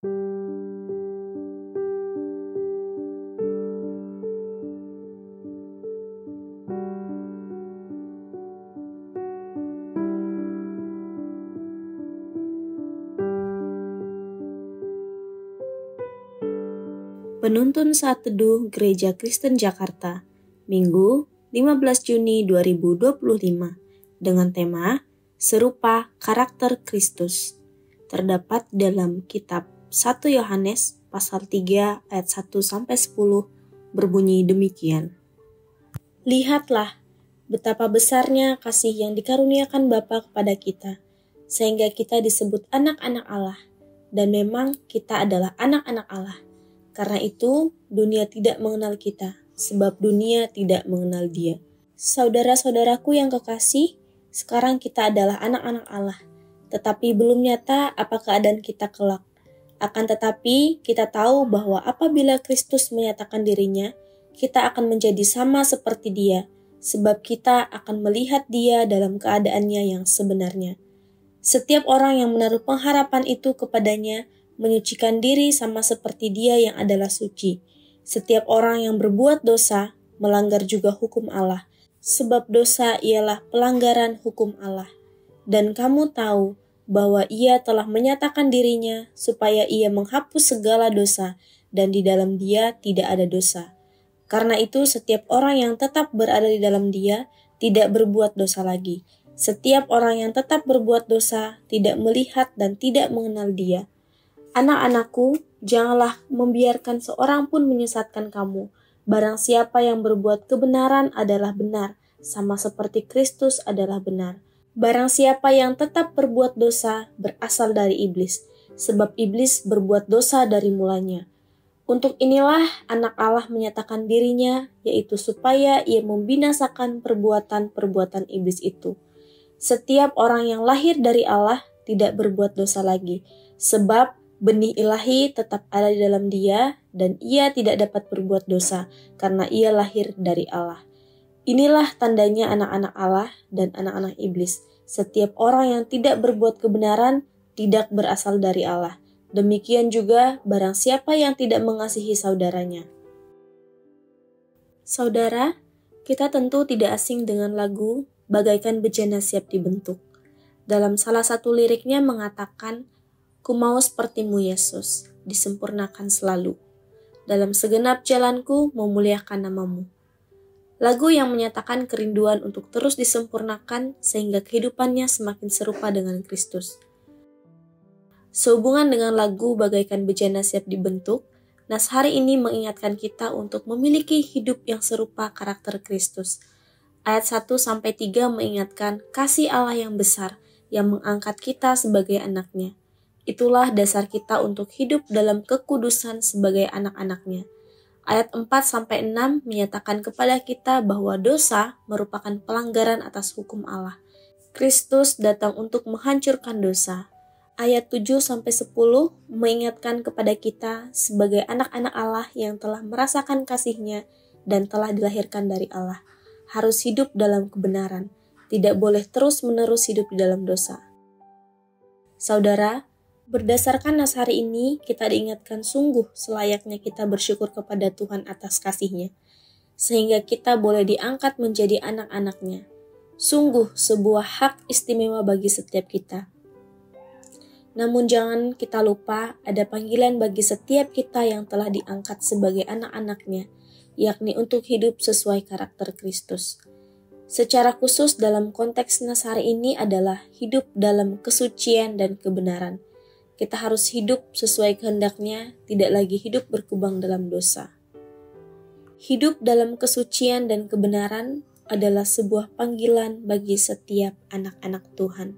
Penuntun Saat Teduh Gereja Kristen Jakarta, Minggu 15 Juni 2025, dengan tema Serupa Karakter Kristus. Terdapat dalam kitab 1 Yohanes pasal 3 ayat 1-10 berbunyi demikian. Lihatlah betapa besarnya kasih yang dikaruniakan Bapa kepada kita, sehingga kita disebut anak-anak Allah, dan memang kita adalah anak-anak Allah. Karena itu, dunia tidak mengenal kita, sebab dunia tidak mengenal Dia. Saudara-saudaraku yang kekasih, sekarang kita adalah anak-anak Allah, tetapi belum nyata apa keadaan kita kelak. Akan tetapi, kita tahu bahwa apabila Kristus menyatakan dirinya, kita akan menjadi sama seperti Dia, sebab kita akan melihat Dia dalam keadaannya yang sebenarnya. Setiap orang yang menaruh pengharapan itu kepadanya, menyucikan diri sama seperti Dia yang adalah suci. Setiap orang yang berbuat dosa melanggar juga hukum Allah, sebab dosa ialah pelanggaran hukum Allah. Dan kamu tahu bahwa Ia telah menyatakan dirinya supaya Ia menghapus segala dosa, dan di dalam Dia tidak ada dosa. Karena itu setiap orang yang tetap berada di dalam Dia tidak berbuat dosa lagi. Setiap orang yang tetap berbuat dosa tidak melihat dan tidak mengenal Dia. Anak-anakku, janganlah membiarkan seorang pun menyesatkan kamu. Barang siapa yang berbuat kebenaran adalah benar, sama seperti Kristus adalah benar. Barang siapa yang tetap berbuat dosa berasal dari iblis, sebab iblis berbuat dosa dari mulanya. Untuk inilah anak Allah menyatakan dirinya, yaitu supaya ia membinasakan perbuatan-perbuatan iblis itu. Setiap orang yang lahir dari Allah tidak berbuat dosa lagi, sebab benih ilahi tetap ada di dalam dia, dan ia tidak dapat berbuat dosa, karena ia lahir dari Allah. Inilah tandanya anak-anak Allah dan anak-anak iblis. Setiap orang yang tidak berbuat kebenaran, tidak berasal dari Allah. Demikian juga barang siapa yang tidak mengasihi saudaranya. Saudara, kita tentu tidak asing dengan lagu Bagaikan Bejana Siap Dibentuk. Dalam salah satu liriknya mengatakan, Ku mau sepertimu Yesus, disempurnakan selalu. Dalam segenap jalanku memuliakan namamu. Lagu yang menyatakan kerinduan untuk terus disempurnakan sehingga kehidupannya semakin serupa dengan Kristus. Sehubungan dengan lagu Bagaikan Bejana Siap Dibentuk, nas hari ini mengingatkan kita untuk memiliki hidup yang serupa karakter Kristus. Ayat 1-3 mengingatkan kasih Allah yang besar yang mengangkat kita sebagai anaknya. Itulah dasar kita untuk hidup dalam kekudusan sebagai anak-anaknya. Ayat 4-6 menyatakan kepada kita bahwa dosa merupakan pelanggaran atas hukum Allah. Kristus datang untuk menghancurkan dosa. Ayat 7-10 mengingatkan kepada kita sebagai anak-anak Allah yang telah merasakan kasih-Nya dan telah dilahirkan dari Allah. Harus hidup dalam kebenaran, tidak boleh terus-menerus hidup di dalam dosa. Saudara, berdasarkan nas hari ini, kita diingatkan sungguh selayaknya kita bersyukur kepada Tuhan atas kasih-Nya, sehingga kita boleh diangkat menjadi anak-anak-Nya. Sungguh sebuah hak istimewa bagi setiap kita. Namun jangan kita lupa ada panggilan bagi setiap kita yang telah diangkat sebagai anak-anak-Nya, yakni untuk hidup sesuai karakter Kristus. Secara khusus dalam konteks nas hari ini adalah hidup dalam kesucian dan kebenaran. Kita harus hidup sesuai kehendak-Nya, tidak lagi hidup berkubang dalam dosa. Hidup dalam kesucian dan kebenaran adalah sebuah panggilan bagi setiap anak-anak Tuhan.